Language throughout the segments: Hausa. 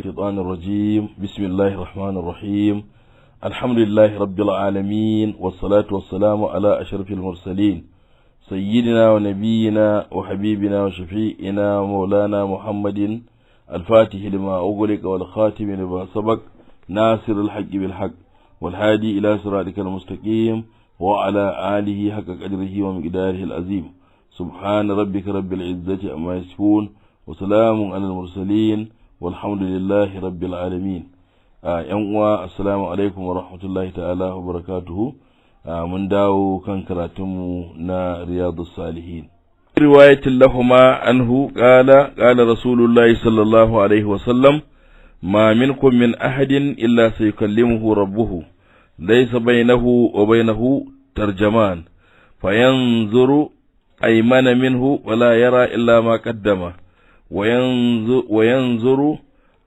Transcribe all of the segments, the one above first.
الشيطان الرجيم بسم الله الرحمن الرحيم الحمد لله رب العالمين والصلاة والسلام على أشرف المرسلين سيدنا ونبينا وحبيبنا وشفيئنا ومولانا محمد الفاتح لما أغلق والخاتم لما سبق ناصر الحق بالحق والهادي إلى صراطك المستقيم وعلى آله حق قدره ومقداره العظيم سبحان ربك رب العزة عما يصفون وسلام على المرسلين والحمد لله رب العالمين. السلام عليكم ورحمة الله تعالى وبركاته. من داو كان كراتم نا رياض الصالحين. رواية لهما عنه قال رسول الله صلى الله عليه وسلم: ما منكم من أحد إلا سيكلمه ربه ليس بينه وبينه ترجمان فينظر أيمن منه ولا يرى إلا ما قدمه وينظر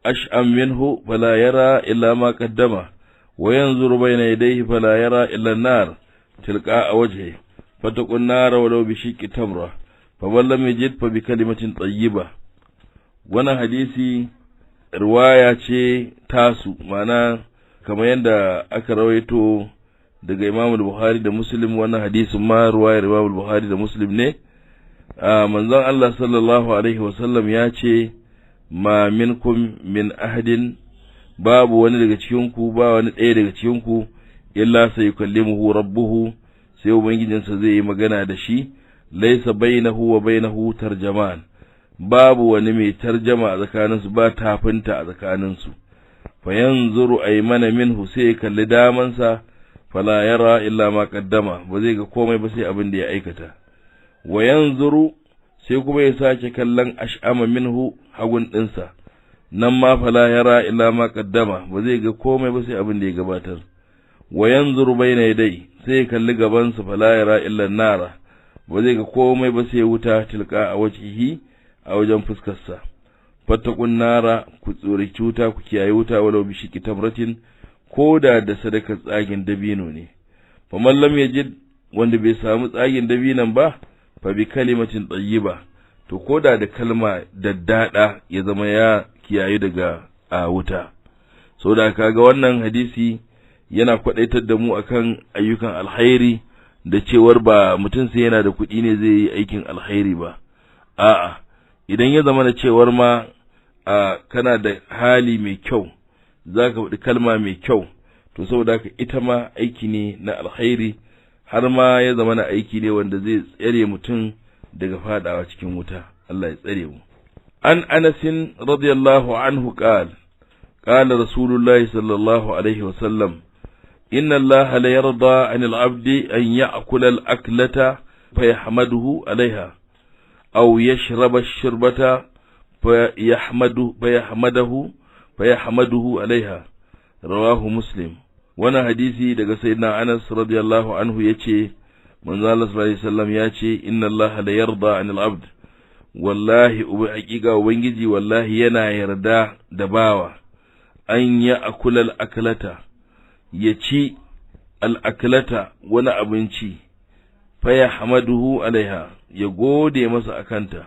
أشأم منه فلا يرى إلا ما قدمه وينظر بين يديه فلا يرى إلا النار تلقاء وجهه فتقوا النار ولو بشق تمرة فمن لم يجد فبكلمة طيبة. وانا حديثي رواية تاسو معناه kamar yadda aka rawaito daga Imam Bukhari da Muslim. Wannan hadisin ma riwayar Imam Bukhari da Muslim ne. Manzon Allah sallallahu alaihi wasallam ya ce: ma minkum min ahadin, babu wani daga cikin ku, ba wani ɗaya daga cikin ku, illa sayukallimuhu rabbuhu, sai ubangijinsa zai yi magana da shi, laysa bainahu wa bainahu tarjaman, babu wani mai tarjama a tsakaninsu, ba tafinta a tsakaninsu. fayanzuru aymana minhu, sai kalli damansa, fala yara illa ma qaddama, ba zai ga komai ba sai abin da ya aikata. wayanzuru, sai kuma ya sake kallon ash'ama minhu, hagun dinsa, nan ma fala yara illa ma qaddama, ba zai ga komai ba sai abin da ya gabatar. wayanzuru bayna yadai, sai kalli gabansa, fala yara illa nara, ba zai ga komai ba sai wuta, tilka a wajhihi, a wajen fuskarsa. fattakun nara, ku tsori wuta, ku kiyaye wuta, walau bi shiki tamratin, koda da sadakar tsagin dabino ne. fa man lam yajid, wanda bai samu tsagin dabinon ba, fa bi kalimatin tayyiba, to koda da kalma daddada ya zama ya kiyaye daga wuta. saboda kaga wannan hadisi yana kwadaitar da mu akan ayyukan alkhairi, da cewar ba mutum sai yana da kuɗi ne zai yi aikin alkhairi ba. a'a, idan ya zama da cewar ma kana da hali mai kyau, za ka faɗi kalma mai kyau, to saboda haka ita ma aiki ne na alkhairi, har ma ya zama na aiki ne wanda zai tsare mutum daga fadawa cikin wuta. Allah ya tsare mu. An Anasin radiyallahu anhu qala rasulullahi sallallahu alaihi wa sallam: inna Allah la yarda 'anil 'abdi an ya'kula al-aklata fa yahmaduhu 'alayha أو يشرب الشربة فيحمده عليها. رواه مسلم. وانا حديثي daga sayyidina Anas radiyallahu anhu yace manzo Allah sallallahu alaihi wasallam yace: inna Allah la yarda 'anil 'abd, wallahi haqiqa ubangiji wallahi yana yarda da bawa, an ya akula al-aklata, yaci al-aklata, wani abinci, fa yahmaduhu alaiha, ya gode masa akanta,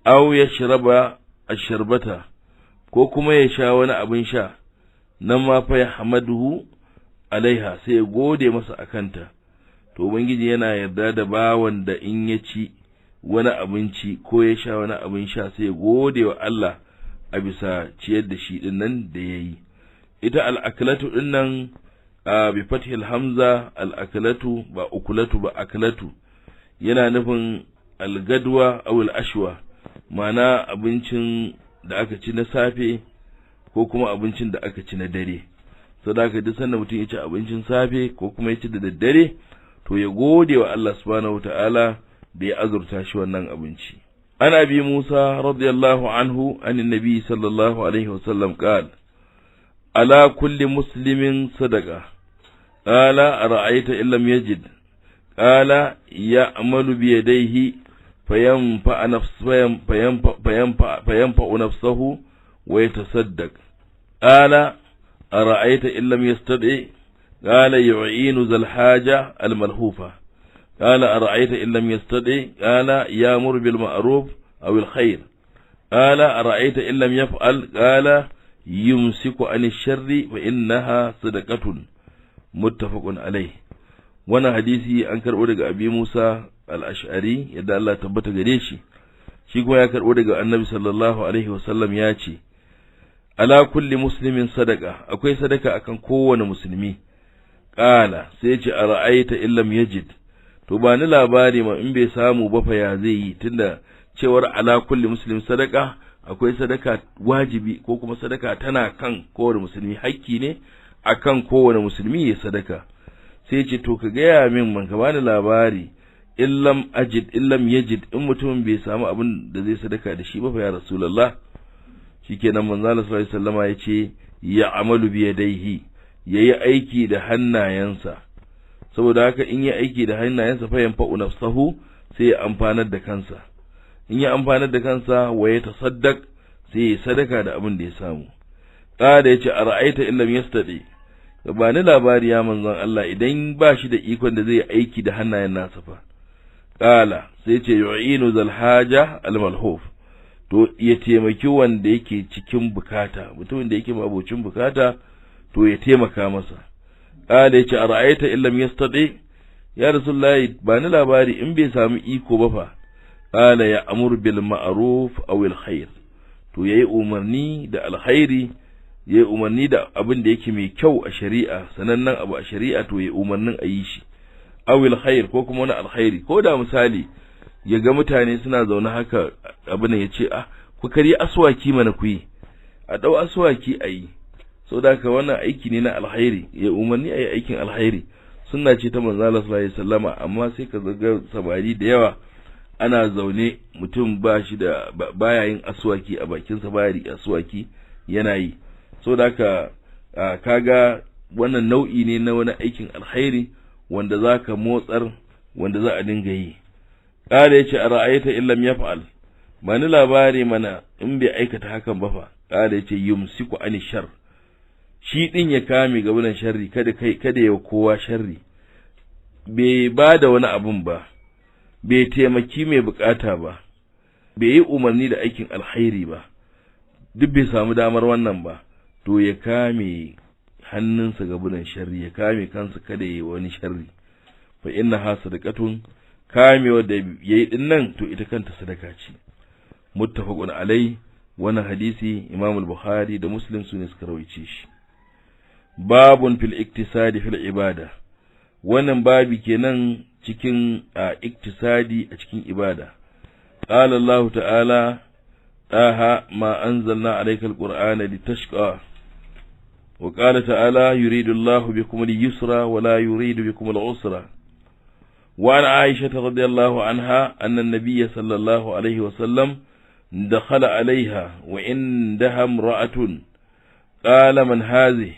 aw ya shiraba asharbata, ko kuma ya sha wani abin sha, nan ma fa yahmaduhu alaiha, sai ya gode masa akanta. to ubangiji yana yarda da bawan da in ya ci wani abinci ko ya sha wani abin sha, sai ya gode wa Allah a bisa ciyar da shi din nan da yayi. ita al-aklatu din nan bi fathil hamza, al-aklatu ba ukulatu ba, aklatu yana nufin algadwa aw al-ashwa, ma'ana abincin da aka ci na safe ko kuma abincin da aka ci na dare. saboda duk sanda mutum ya ci abincin safe ko kuma ya ci da daddare, to ya gode wa Allah subhanahu wataala da ya azurta shi wannan abinci. Ana bi Musa radiyallahu anhu anin nabi sallallahu alaihi wasallam qala: ala kulli muslimin sadaqa. qala ara'aita in lam yajid, qala ya'malu bi yadayhi فينفع نفسه ويتصدق. قال أرأيت إن لم يستطع، قال يعين ذا الحاجة الملهوفة. قال أرأيت إن لم يستطع، قال يأمر بالمعروف أو الخير. قال أرأيت إن لم يفعل، قال yumsiku an sharri fa innaha sadaqatun muttafaqun alayh. Wannan hadisi an karbo daga Abi Musa al-Ash'ari yadda Allah tabbata gare shi, shi kuma ya karbo daga Annabi sallallahu alaihi wasallam ya ce, ala kulli muslimin sadaqa, akwai sadaka akan kowane musulmi. Qala, sai ce ara'aita illam yajid, to ba ni labari ma in bai samu ba fa ya zai yi, tunda cewar ala kulli muslim sadaqa, akwai sadaka wajibi ko kuma sadaka tana kan kowane musulmi, hakki ne akan kowane musulmi ya sadaka. Sai ce to ka gaya min man, ka bani labari, illam yajid, in mutum bai samu abin da zai sadaka da shi ba fa ya rasulullah. Shikenan manzo Allah sallallahu alaihi wasallama yace ya amalu bi yadayhi, yayi aiki da hannayensa, saboda haka in yi aiki da hannayensa fa yanfa'u nafsahu, sai ya amfanar da kansa, in ya amfanar da kansa wa ya tasaddaq, sai ya sadaka da abin da ya samu. Kada yace ara'aita illam yastadi, ba ni labari ya manzon Allah idan ba shi da ikon da zai aiki da hannayen nasa fa. Kala, sai yace yu'inu zal haja al malhuf, to ya taimaki wanda yake cikin bukata, mutumin da yake mabocin bukata to ya taimaka masa. Kala yace ara'aita illam yastadi, ya rasulullahi ba ni labari in bai samu iko ba fa. Kala ya amur bil ma'ruf aw al khair, to yayi umarni da alkhairi, yayi umarni da abin da yake mai kyau a shari'a, sanannen abu a shari'a, to yayi umarnin a yi shi. Aw al khair, ko kuma wani alkhairi, ko da misali ya ga mutane suna zaune haka abin ya ce ku kari aswaki mana ku yi, a dau aswaki a yi, saboda haka wannan aiki ne na alkhairi, ya umarni a yi aikin alkhairi, sunna ce ta manzo Allah sallallahu alaihi wasallama. Amma sai ka zaga sabari da yawa ana zaune, mutum ba shi da baya yin aswaki a bakinsa, baya riƙe aswaki yana yi, saboda haka kaga wannan nau'i ne na wani aikin alkhairi wanda zaka motsar, wanda za a dinga yi. Kada yace ara'aita illam yaf'al, mani labari mana in bai aikata hakan ba fa. Kada yace yumsiku ani shar, shi din ya kame gaban sharri, kada ya kowa sharri, bai bada wani abun ba, bai taimaki mai bukata ba, bai yi umarni da aikin alkhairi ba, duk bai samu damar wannan ba, to ya kame hannunsa gaban sharri, ya kame kansa kada ya yi wani sharri. Fa innaha sadaqatun, kamewa da yayi din nan to ita kanta sadaka ce. Muttafaqun alai, wannan hadisi Imam al-Bukhari da Muslim sune suka rawaice shi. Babun fil iktisadi fil ibada, wannan babi kenan cikin iktisadi a cikin ibada. Qala Allah ta'ala, aha ma anzalna alayka al-Qur'ana litashqa, wa qala ta'ala yuridu Allah bikum al-yusra wa la yuridu bikum al-usra. وعن عائشة رضي الله عنها أن النبي صلى الله عليه وسلم دخل عليها وعندها امرأة، قال من هذه؟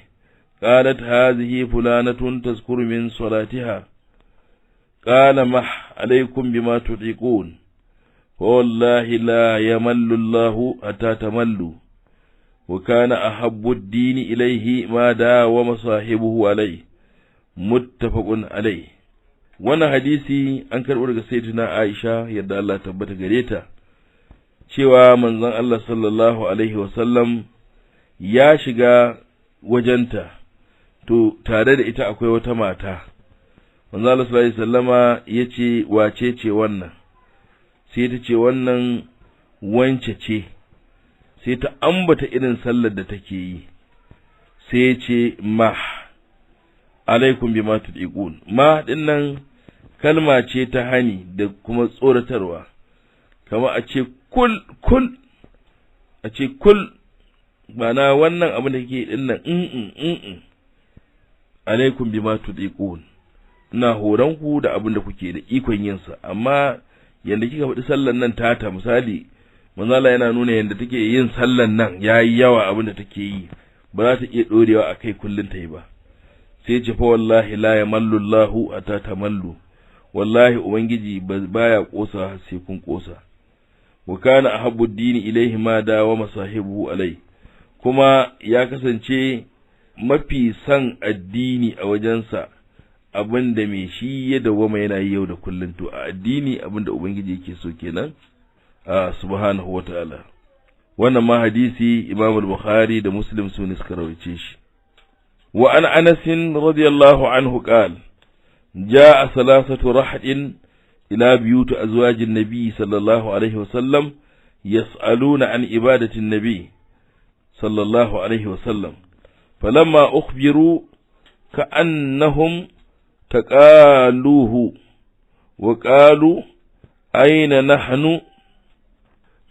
قالت هذه فلانة تذكر من صلاتها. قال مح عليكم بما تطيقون، فوالله لا يمل الله حتى تملوا، وكان أحب الدين إليه ما داوم صاحبه عليه. متفق عليه. Wannan hadisi an karɓo daga sayyidina Aisha yadda Allah tabbata gare ta, cewa manzon Allah sallallahu alaihi wasallam ya shiga wajenta, to tare da ita akwai wata mata. Manzon Allah sallallahu alaihi wasallama yace wace ce wannan? Sai ta ce wannan wance ce. Sai ta ambata irin sallar da take yi. Sai ya ce ma alaikum bima tudiqun. Ma dinnan kalma ce ta hani da kuma tsoratarwa, kama a ce kul, a ce kul, bana wannan abin da kake din nan alaikum bima tudiqun, ina horon ku da abin da kuke da ikon yin sa. Amma yanda kika faɗi sallan nan tata, misali manzo Allah yana nuna yanda take yin sallan nan yayi yawa, abin da take yi ba za ta iya dorewa akai kullun ta yi ba. Sai ce fa wallahi la yamallu Allahu ata tamallu, wallahi ubangiji baya kosa sai kun kosa. Wa kana ahabbu ad-dini ilayhi ma da wa masahibu alai, kuma ya kasance mafi san addini a wajensa abinda mai shi ya dawama yana yi yau da kullun. To a addini abinda ubangiji yake so kenan subhanahu wataala. wannan ma hadisi Imam al-Bukhari da Muslim sun suka rawaice shi. Wa an Anas radiyallahu anhu qala jaa salasatu rahadin ila biyut azwajin nabi sallallahu alaihi wasallam yas'aluna an ibadati an-nabi sallallahu alaihi wasallam falamma ukhbiru ka'annahum taqaluhu wa qalu ayna nahnu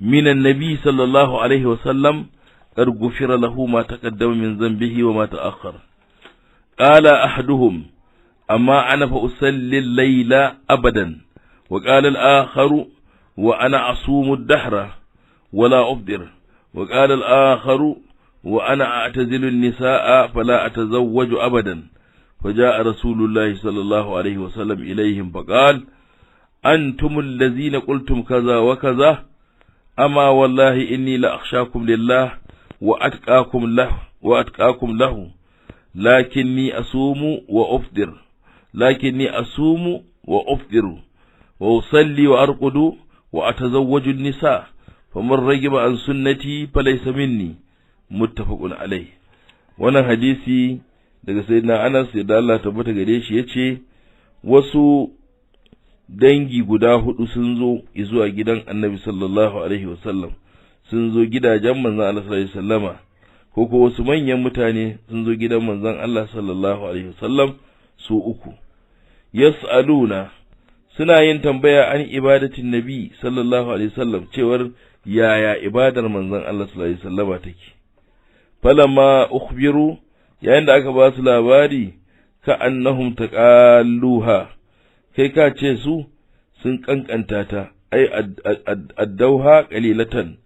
من النبي صلى الله عليه وسلم قد غفر له ما تقدم من ذنبه وما تأخر. قال أحدهم أما أنا فأصلي الليل أبدا، وقال الآخر وأنا أصوم الدهر ولا أفطر، وقال الآخر وأنا أعتزل النساء فلا أتزوج أبدا. فجاء رسول الله صلى الله عليه وسلم إليهم فقال أنتم الذين قلتم كذا وكذا، أما والله إني لأخشاكم لله وأتقاكم له، لكني أصوم وأفطر وأصلي وأرقد وأتزوج النساء، فمن رغب عن سنتي فليس مني. متفق عليه. wannan hadisi daga sayyidina Anas da Allah tabbata gare shi yace wasu dangi guda hudu sun zo zuwa gidan Annabi sallallahu alaihi wasallam, sun zo gidajen manzon Allah sallallahu alaihi wasallama, ko wasu manyan mutane sun zo gidan manzon Allah sallallahu alaihi wasallam su uku. Yas'aluna, suna yin tambaya an ibadatin Nabi sallallahu alaihi wasallam, cewar yaya ibadar manzon Allah sallallahu alaihi wasallama take. Falamma ukhbiru, yayin da aka ba su labari, ka annahum taqalluha, kai ka ce su sun kankanta ta, ai addauha qalilatan,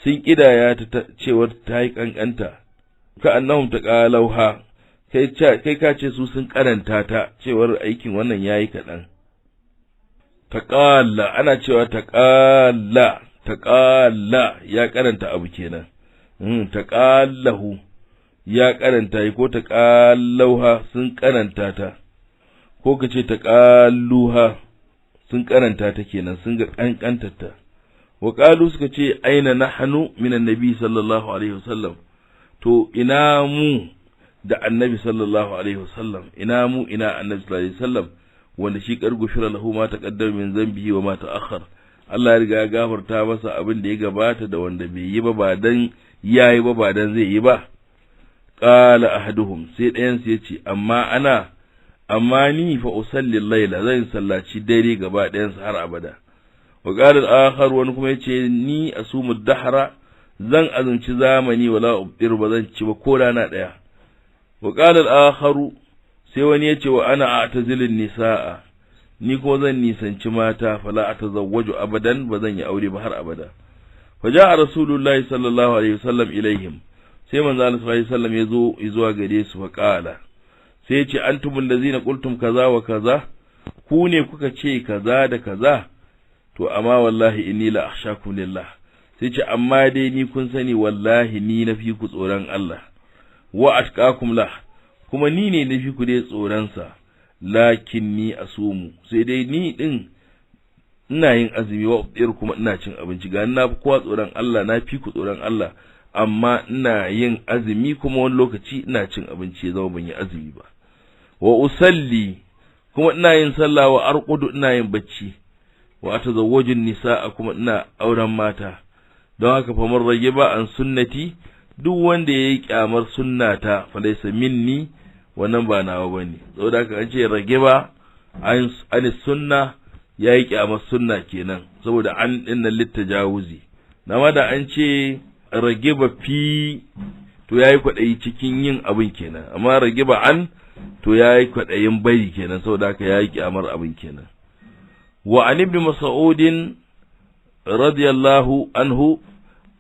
sun kidaya ta cewar ta yi kankanta. Ka annahum taqalauha, kai ka ce su sun karanta ta cewar aikin wannan yayi kadan. Taqalla, ana cewa taqalla ya karanta abu kenan. Taqallahu ya karanta yi, ko taqallauha sun karanta ta, ko kace taqalluha sun karanta ta kenan, sun ga kankantarta. Wa qalu, suka ce aina nahnu minan nabi sallallahu alaihi wasallam, to ina mu da annabi sallallahu alaihi wasallam, ina mu ina annabi sallallahu alaihi wasallam, wanda shi kargushira lahu ma taqaddama min zambihi wa ma ta'akhkhar. Allah ya riga ya gafarta masa abin da ya gabata da wanda bai yi ba dan yayi ba dan zai yi ba. Qala ahaduhum, sai ɗayan su yace amma ni fa usalli al-laila, zan sallaci dare gaba ɗayan sa har abada. Wa qala al-akhar, wani kuma yace ni asumu ad-dahra, zan azumci zamani wala ubdir, ba zan ci ba ko rana ɗaya. Wa qala al-akhar, sai wani yace wa ana a'tazilu nisaa, ni ko zan nisanci mata, fala atazawwaju abadan, ba zan yi aure ba har abada. Faja'a rasulullahi sallallahu alaihi wasallam ilaihim, sai manzo Allah sallallahu alaihi wasallam yazo zuwa gare su, fa qala, sai ya ce antumul ladzina qultum kaza wa kaza, ku ne kuka ce kaza da kaza, to amma wallahi inni la akhshakum lillah, sai ce amma dai ni kun sani wallahi ni nafi ku tsoron Allah, wa atqakum la, kuma ni ne nafi ku dai tsoron sa, lakinni asumu, sai dai ni din ina yin azumi, wa ubdir, kuma ina cin abinci. Ga na fi kowa tsoron Allah, na fi ku tsoron Allah, amma ina yin azumi kuma wani lokaci ina cin abinci ya zama ban yi azumi ba. Wa usalli, kuma ina yin sallah, wa arqudu, ina yin bacci, wa atazawwajun nisaa, kuma ina auren mata. Don haka fa man ragiba an sunnati, duk wanda yayi kyamar sunnata fa laysa minni, wannan ba nawa bane. Saboda haka an ce ragiba an sunna, yayi kyamar sunna kenan, saboda an dinnan littajawuzi. Nama da an ce ragiba fi, to yayi kwadayi cikin yin abin kenan, amma ragiba an, to yayi kwadayin bari kenan, saboda haka yayi kyamar abin kenan. Wa an ibn Mas'ud radiyallahu anhu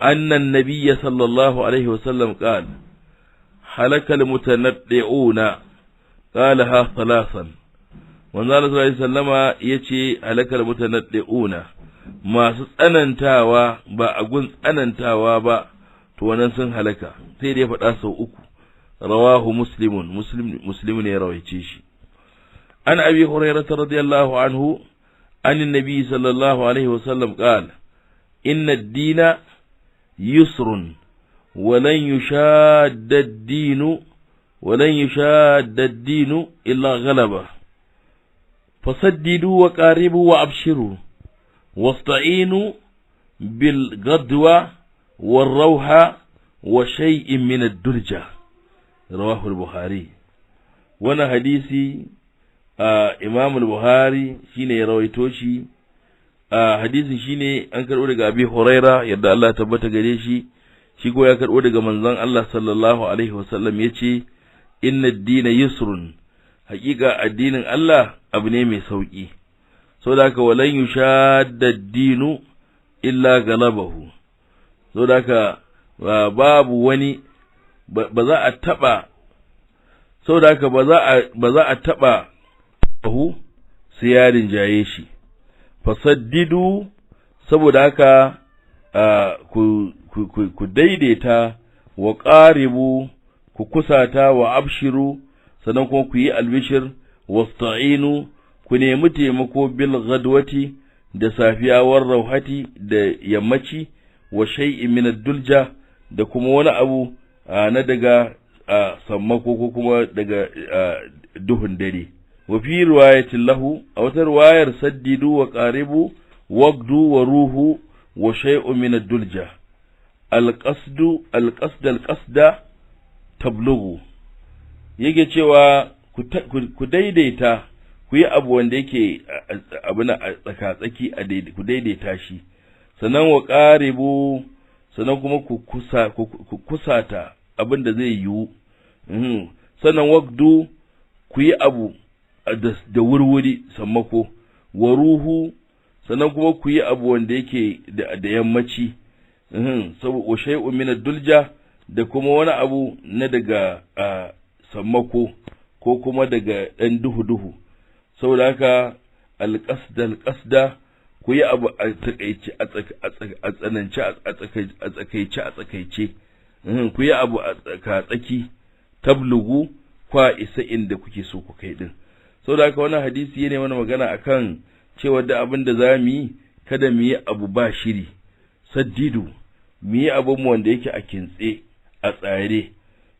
anna an-nabiy sallallahu alaihi wasallam qala halaka al-mutanaddi'una, qalaha thalathan. Manzo Allah sallallahu alaihi wasallama yace halakal mutanaddi'una, masu tsanantawa ba a gun tsanantawa ba, to wannan sun halaka. Sai dai faɗa sau uku. Rawahu muslim ne ya rawaice shi. An abi hurairah radiyallahu anhu an annabi sallallahu alaihi wasallam qala inna ad-dina yusrun ولن يشاد الدين إلا غلبه فسددوا وقاربوا وأبشروا واستعينوا بالغدوة والروحة وشيء من الدرجة رواه البخاري. وانا حديثي إمام البخاري شيني رويتوشي حديثي شيني أنكر أولي أبي هريرة يدى الله تبت قريشي shi ko ya karɓo daga manzon Allah sallallahu alaihi wasallam yace inna ad-dina yusrun, haƙiƙa addinin Allah abu ne mai sauki, saboda haka walan yushadda ad-dinu illa galabahu, saboda haka babu wani ba za a taba, saboda haka ba za a taba hu sai ya rinjaye shi. Fasaddidu, saboda haka ku daidaita, wa ƙaribu ku kusata, wa abshiru sannan kuma ku yi albishir, wasta'inu ku nemi taimako bil ghadwati da safiya, war rauhati da yammaci, wa shay'in min ad-dulja da kuma wani abu na daga sammako ko kuma daga duhun dare. Wa fi riwayatin lahu, a wata riwayar saddidu wa qaribu waqdu wa ruhu wa shay'un min ad-dulja alƙasda tablugu, yake cewa ku daidaita, ku yi abu wanda yake abu na tsaka-tsaki, ku daidaita shi, sannan wa ƙaribu, sannan kuma ku kusata abin da zai yiwu, sannan waqdu ku yi abu da wurwuri sammako, wa ruhu sannan kuma ku yi abu wanda yake da yammaci, saboda shay'un min ad-dulja da kuma wani abu na daga sammako ko kuma daga ɗan duhu saboda haka alƙasda ku yi abu a takaice a tsanance a tsakaice ku yi abu a tsaki tablugu kwa isa inda kuke so ku kai din. Saboda haka wannan hadisi yana mana magana akan cewa da abin da za mu yi kada mu yi abu ba shiri, saddidu mu yi abin wanda yake a kintse a tsare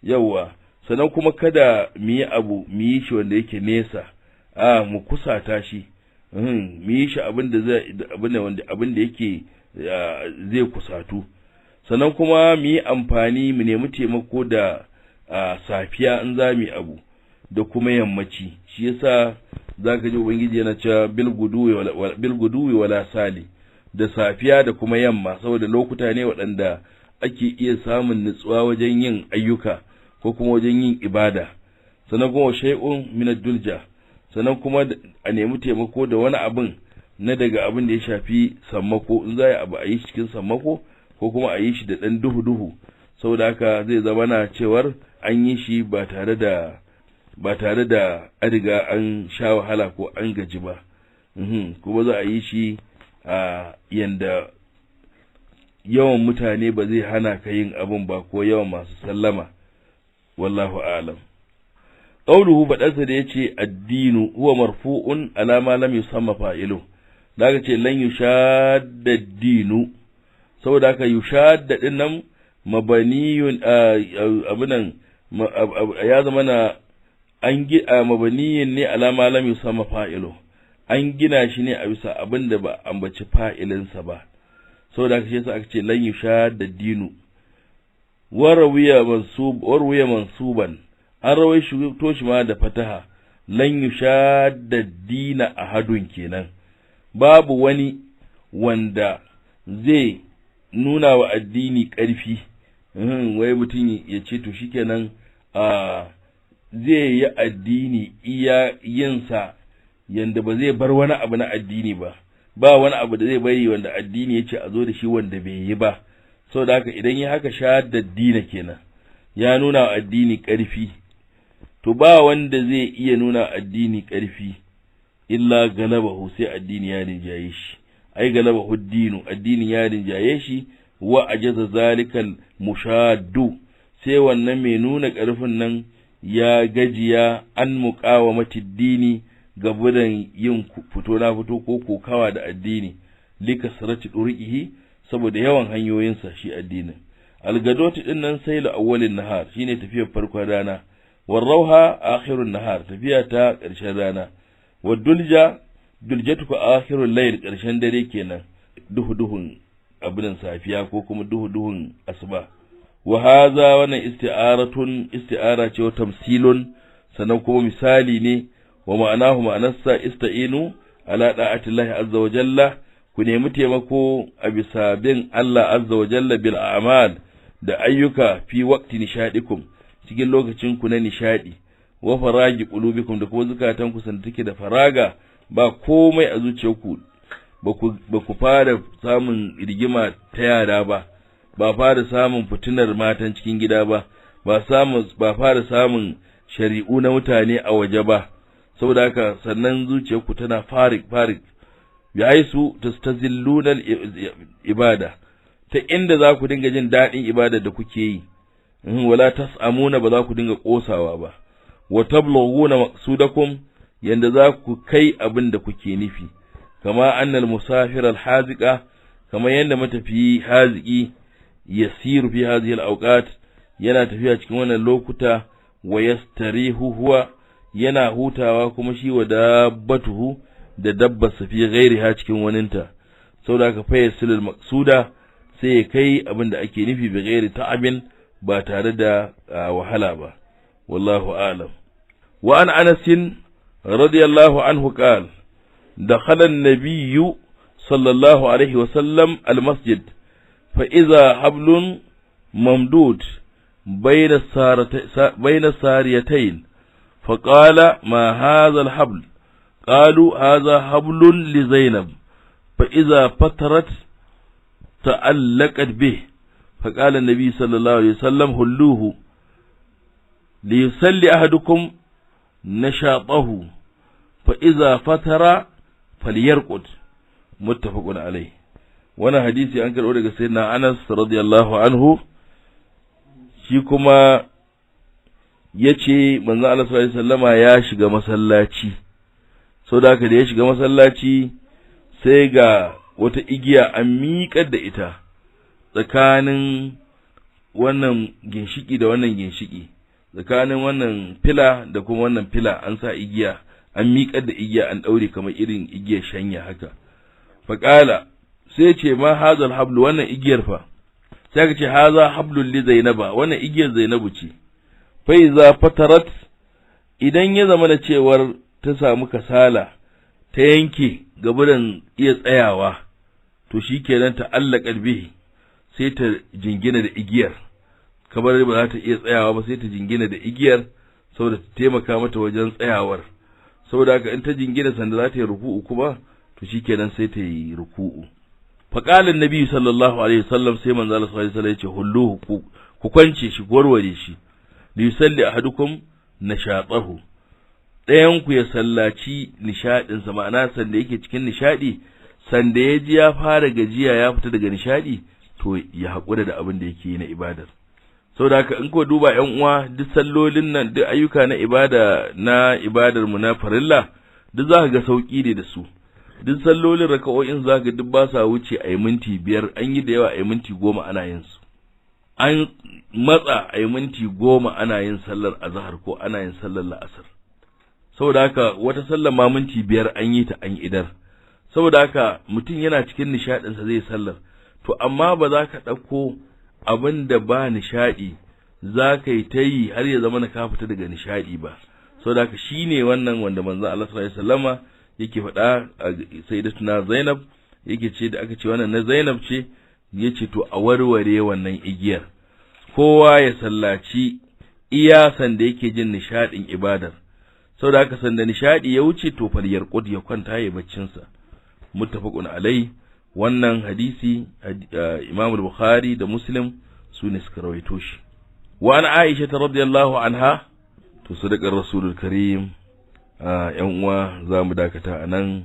yawa, sannan kuma kada mu yi abu mu yi shi wanda yake nesa, mu kusata shi, mu yi shi abin da yake zai kusatu, sannan kuma mu yi amfani mu nemi taimako da safiya in za mu yi abu da kuma yammaci. Shi yasa zaka ji ubangiji yana cewa bil guduwi wala sali, da safiya da kuma yamma, saboda lokuta ne waɗanda ake iya samun nutsuwa wajen yin ayyuka ko kuma wajen yin ibada. Sannan kuma shay'un min ad-dulja, sannan kuma a nemi taimako da wani abin na daga abin da ya shafi sammako, in za a yi abu a yi shi cikin sammako ko kuma a yi shi da ɗan duhu, saboda haka zai zama na cewar an yi shi ba tare da an riga an sha wahala ko an gaji ba, kuma za a yi shi a yanda yawan mutane ba zai hana ka yin abin ba, ko yawan masu sallama. Wallahu a'lam. Qauluhu, badansa da yace addinu huwa marfu'un ala ma lam yusamma fa'ilu, daga ce lan yushadda ad-dinu, saboda haka yushadda din nan mabaniyun abunan ya zama na an mabaniyin ne ala ma lam yusamma fa'ilu, an gina shi ne a bisa abin da ba ambaci fa'ilinsa ba, saboda haka shi yasa aka ce lan yushadda ad-dinu. Warwiya mansuban, an rawai shi to shi ma da fataha, lan yushadda ad-dina ahadun kenan, babu wani wanda zai nuna wa addini ƙarfi, wai mutum ya ce to shikenan zai yi addini iya yinsa yanda ba zai bar wani abu na addini ba wani abu da zai bari wanda addini ya ce a zo da shi wanda bai yi ba. Saboda haka idan ya haka shahadar dina kenan, ya nuna wa addini ƙarfi, to ba wanda zai iya nuna addini ƙarfi illa galabahu, sai addini ya rinjaye shi, ai galabahu dinu, addini ya rinjaye shi, wa ajaza zalikal mushaddu, sai wannan mai nuna ƙarfin nan ya gajiya an muqawamati dini, gaburan yin fito na fito ko kokawa da addini, likasrati durqihi, saboda yawan hanyoyinsa shi addinin. Algadoti din nan sai la awwalin nahar shine tafiyar farkon rana, warrauha akhirun nahar tafiya ta ƙarshen rana, wadulja duljatu fa akhirul layl ƙarshen dare kenan, duhun abin safiya ko kuma duhun asuba. Wa hadha wannan isti'ara ce wa tamsilun, sannan kuma misali ne, wa ma'anahu ma'anarsa ista'inu ala da'atillahi azza wa jalla, ku nemi taimako a bisa bin Allah azza wa jalla bil a'mal da ayyuka fi waqti nishadikum cikin lokacin ku na nishadi, wa faragi qulubikum da kuma zakatan ku sanda take da faraga ba komai a zuciyarku, ba ku fara samun rigima ta yara ba fara samun fitinar matan cikin gida ba fara samun shari'u na mutane a waje ba, saboda haka sannan zuciyarku tana farik yaisu tastazilluna ibada, ta inda za ku dinga jin daɗin ibada da kuke yi, wala tas'amuna ba za ku dinga kosawa ba, wa tablughuna maqsudakum yanda za ku kai abin da kuke nufi, kama annal musafir alhaziqa, kama yanda matafiyi haziki yasiru fi hadhihi alawqat, yana tafiya cikin wannan lokuta, wa yastarihu huwa, yana hutawa kuma shi wa dabbatuhu da dabbarsa fi ghairiha cikin waninta, saboda haka fa yasilul maqsuda sai ya kai abin da ake nufi bi ghairi ta'abin ba tare da wahala ba. Wallahu a'lam. Wa an Anas radiyallahu anhu qala dakhala an-nabiy sallallahu alaihi wa sallam al-masjid fa idha hablun mamdud bayna sariyatayn fa qala ma hadha al-habl قالوا هذا حبل لزينب فإذا فترت تعلقت به فقال النبي صلى الله عليه وسلم هلوه ليصلي أحدكم نشاطه فإذا فتر فليرقد متفق عليه. وانا حديثي أنكر أولئك سيدنا أنس رضي الله عنه شيكما يتشي من الله صلى الله عليه وسلم ياشق مسلاتي. Sau da haka da ya shiga masallaci sai ga wata igiya an miƙar da ita tsakanin wannan ginshiki da wannan ginshiki, tsakanin wannan fila da kuma wannan fila an sa igiya, an miƙar da igiya an ɗaure kamar irin igiyar shanya haka. Faƙala sai ce ma hazal hablu, wannan igiyar fa, sai ka ce haza hablul li Zainaba, wannan igiyar Zainabu ce. Fa iza fatarat, idan ya zama da cewar ta samu kasala ta yanke gaburan iya tsayawa, to shikenan ta allaka bihi, sai ta jingina da igiyar, kamar ba za ta iya tsayawa ba sai ta jingina da igiyar saboda ta taimaka mata wajen tsayawar, saboda haka in ta jingina sanda za ta yi ruku'u kuma to shikenan sai ta yi ruku'u. Faqala annabi sallallahu alaihi wasallam, sai manzo Allah sallallahu alaihi wasallam ya ce hulluhu, ku kwance shi, warware shi, li yusalli ahadukum nashatahu, ɗayanku ya sallaci nishaɗinsa, ma'ana sanda yake cikin nishaɗi, sanda ya ji ya fara gajiya ya fita daga nishaɗi, to ya haƙura da abin da yake yi na ibadar. Saboda haka in ko duba ƴan uwa, duk sallolin nan, duk ayyuka na ibadar mu na farilla, duk za ka ga sauƙi ne da su. Duk sallolin raka'o'in za ka duk ba sa wuce a yi minti 5, an yi da yawa a yi minti 10 ana yin su. An matsa a yi minti 10 ana yin sallar azhar ko ana yin sallar la'asar. Saboda haka wata sallar ma minti 5 an yi ta an idar. Saboda haka mutum yana cikin nishaɗinsa zai sallar, to amma ba za ka ɗauko abin da ba nishaɗi za ka yi ta yi har ya zama na ka fita daga nishaɗi ba. Saboda haka shi ne wannan wanda manzo Allah sallallahu alaihi wasallama yake faɗa a sayyidatuna Zainab, yake ce da aka ce wannan na Zainab ce, yace to a warware wannan igiyar, kowa ya sallaci iya sanda yake jin nishaɗin ibadar. Saboda haka sanda nishadi ya wuce to fal yarqud, ya kwanta yayin baccin sa. Muttafaqun alai. Wannan hadisi Imam Bukhari da Muslim su ne suka rawaito shi. Wa an Aisha radhiyallahu anha, to sadaqar Rasulul Karim. Yan uwa za mu dakata anan,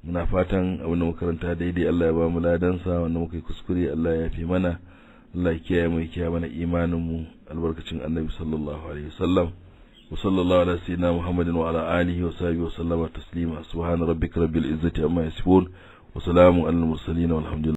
muna fatan abin da muka karanta daidai Allah ya ba mu ladan sa, wanda muka yi kuskure Allah ya yafe mana, Allah ya kiyaye mu, ya kiyaye mana imanin mu, albarkacin Annabi sallallahu alaihi wasallam. وصلى الله على سيدنا محمد وعلى آله وصحبه وسلم تسليما. سبحان ربك رب العزة عما يصفون وسلام على المرسلين والحمد لله.